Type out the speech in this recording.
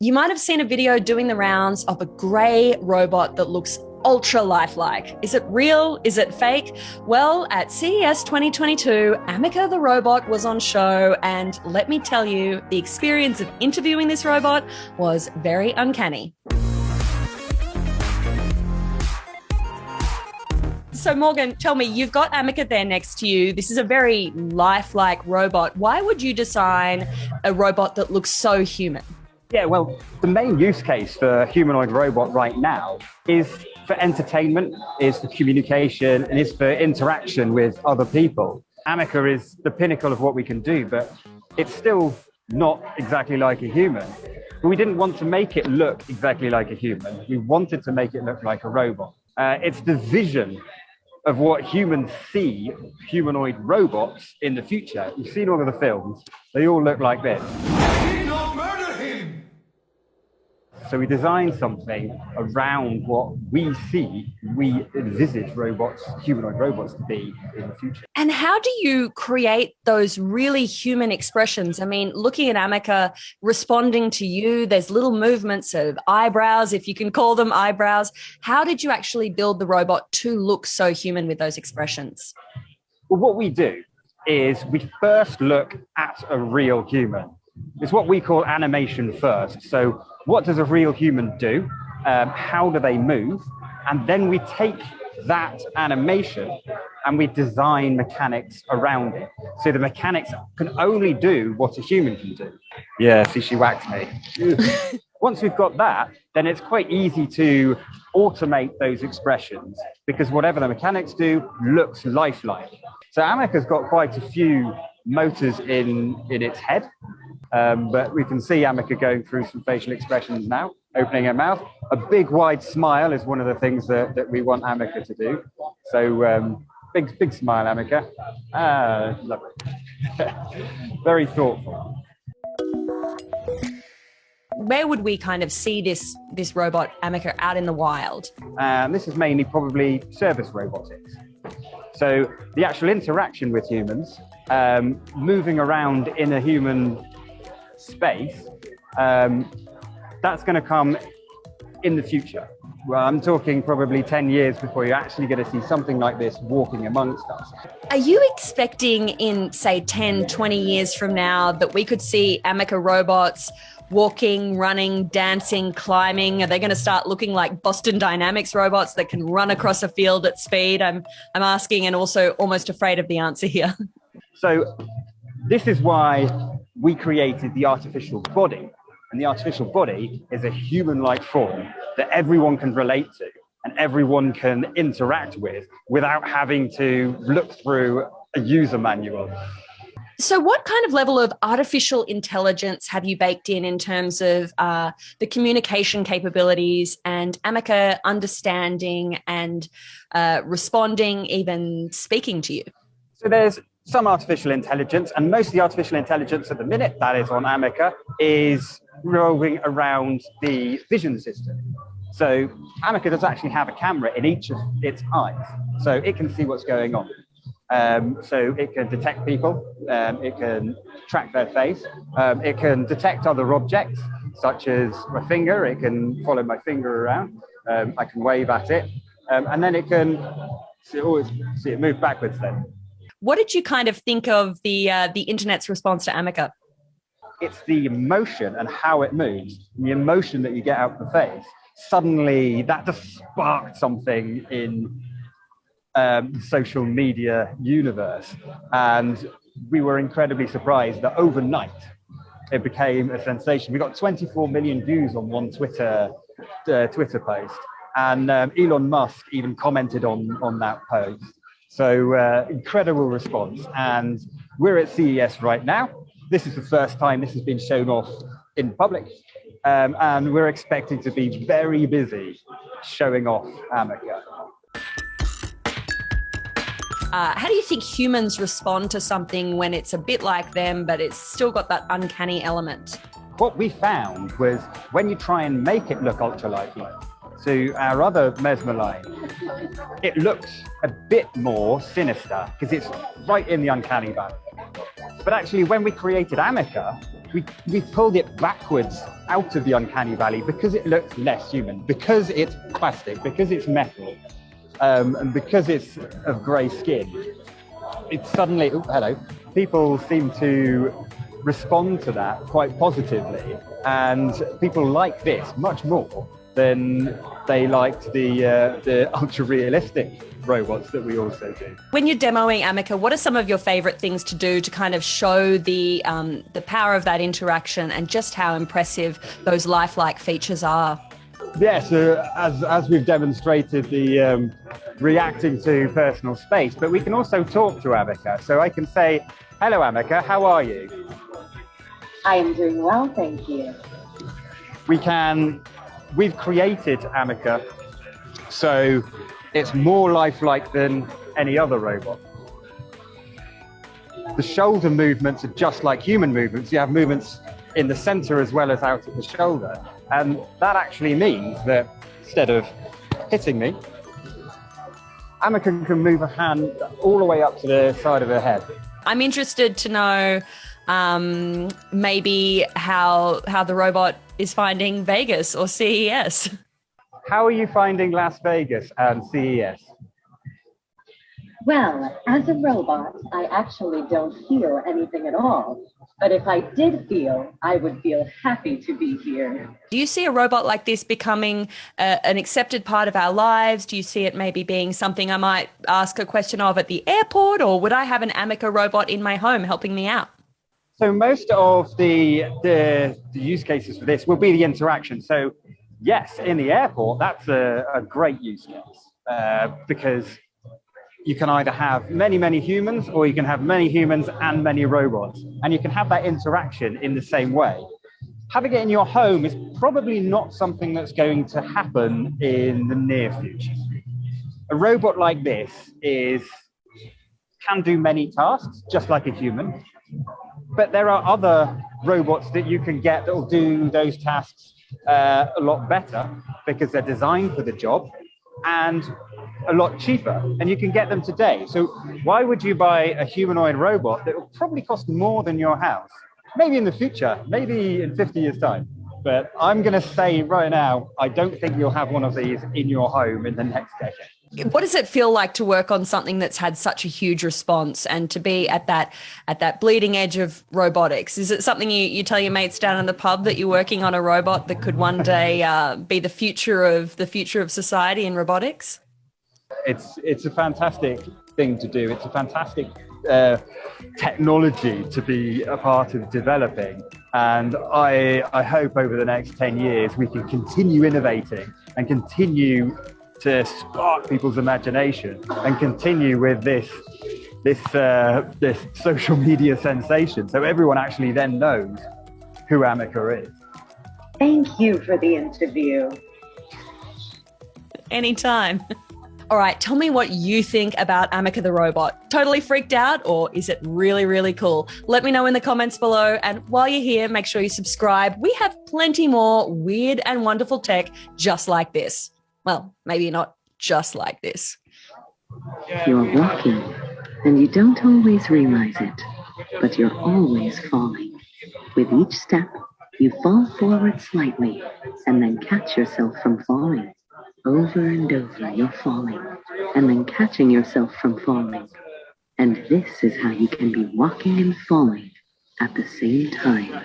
You might have seen a video doing the rounds of a grey robot that looks ultra lifelike. Is it real? Is it fake? Well, at CES 2022, Ameca the robot was on show, and let me tell you, the experience of interviewing this robot was very uncanny. So Morgan, tell me, you've got Ameca there next to you. This is a very lifelike robot. Why would you design a robot that looks so human? Yeah, well, the main use case for a humanoid robot right now is for entertainment, is for communication, and is for interaction with other people. Ameca is the pinnacle of what we can do, but it's still not exactly like a human. But we didn't want to make it look exactly like a human. We wanted to make it look like a robot. It's the vision of what humans see humanoid robots in the future. You've seen all of the films. They all look like this. So we designed something around what we see, we envisage robots, humanoid robots to be in the future. And how do you create those really human expressions? I mean, looking at Ameca responding to you, there's little movements of eyebrows, if you can call them eyebrows. How did you actually build the robot to look so human with those expressions? Well, what we do is we first look at a real human. It's what we call animation first. So what does a real human do? How do they move? And then we take that animation and we design mechanics around it. So the mechanics can only do what a human can do. Yeah, see, she whacked me. Once we've got that, then it's quite easy to automate those expressions because whatever the mechanics do looks lifelike. So Ameca's got quite a few motors in its head. But we can see Ameca going through some facial expressions now, opening her mouth. A big wide smile is one of the things that we want Ameca to do. So big smile, Ameca. Lovely. Very thoughtful. Where would we kind of see this robot Ameca out in the wild? This is mainly probably service robotics. So the actual interaction with humans, moving around in a human space, that's going to come in the future. Well, I'm talking probably 10 years before you're actually going to see something like this walking amongst us. Are you expecting in, say, 10, 20 years from now that we could see Ameca robots walking, running, dancing, climbing? Are they going to start looking like Boston Dynamics robots that can run across a field at speed? I'm asking, and also almost afraid of the answer here. So this is why we created the artificial body. And the artificial body is a human-like form that everyone can relate to and everyone can interact with without having to look through a user manual. So what kind of level of artificial intelligence have you baked in terms of the communication capabilities and Ameca understanding and responding, even speaking to you? So there's some artificial intelligence, and most of the artificial intelligence at the minute that is on Ameca is revolving around the vision system. So Ameca does actually have a camera in each of its eyes, so it can see what's going on. So it can detect people, it can track their face, it can detect other objects, such as my finger. It can follow my finger around, I can wave at it, and then it can see it move backwards then. What did you kind of think of the internet's response to Ameca? It's the emotion and how it moves, the emotion that you get out of the face. Suddenly, that just sparked something in the social media universe. And we were incredibly surprised that overnight, it became a sensation. We got 24 million views on one Twitter post. And Elon Musk even commented on that post. So incredible response. And we're at CES right now. This is the first time this has been shown off in public. And we're expecting to be very busy showing off Ameca. How do you think humans respond to something when it's a bit like them, but it's still got that uncanny element? What we found was when you try and make it look ultra-lifelike, to our other Mesmer line, it looks a bit more sinister because it's right in the uncanny valley. But actually, when we created Ameca, we pulled it backwards out of the uncanny valley because it looks less human, because it's plastic, because it's metal, and because it's of grey skin. It's suddenly, oh, hello, people seem to respond to that quite positively, and people like this much more than they liked the ultra-realistic robots that we also do. When you're demoing Ameca, what are some of your favorite things to do to kind of show the power of that interaction and just how impressive those lifelike features are? Yes, as we've demonstrated, the reacting to personal space, but we can also talk to Ameca. So I can say, hello Ameca, how are you? I am doing well, thank you. We've created Ameca so it's more lifelike than any other robot. The shoulder movements are just like human movements. You have movements in the center as well as out at the shoulder. And that actually means that instead of hitting me, Ameca can move a hand all the way up to the side of her head. I'm interested to know maybe how the robot is finding Vegas or CES. How are you finding Las Vegas and CES? Well, as a robot, I actually don't feel anything at all. But if I did feel, I would feel happy to be here. Do you see a robot like this becoming an accepted part of our lives? Do you see it maybe being something I might ask a question of at the airport, or would I have an Ameca robot in my home helping me out? So most of the use cases for this will be the interaction. So yes, in the airport, that's a great use case because you can either have many, many humans, or you can have many humans and many robots, and you can have that interaction in the same way. Having it in your home is probably not something that's going to happen in the near future. A robot like this can do many tasks, just like a human, but there are other robots that you can get that will do those tasks a lot better because they're designed for the job and a lot cheaper, and you can get them today. So why would you buy a humanoid robot that will probably cost more than your house? Maybe in the future, maybe in 50 years time. But I'm going to say right now, I don't think you'll have one of these in your home in the next decade. What does it feel like to work on something that's had such a huge response and to be at that bleeding edge of robotics? Is it something you tell your mates down in the pub that you're working on a robot that could one day be the future of society in robotics? It's a fantastic thing to do. It's a fantastic technology to be a part of developing. And I hope over the next 10 years we can continue innovating and continue to spark people's imagination and continue with this social media sensation. So everyone actually then knows who Ameca is. Thank you for the interview. Anytime. All right, tell me what you think about Ameca the robot. Totally freaked out, or is it really, really cool? Let me know in the comments below. And while you're here, make sure you subscribe. We have plenty more weird and wonderful tech just like this. Well, maybe not just like this. You're walking, and you don't always realize it, but you're always falling. With each step, you fall forward slightly, and then catch yourself from falling. Over and over, you're falling, and then catching yourself from falling. And this is how you can be walking and falling at the same time.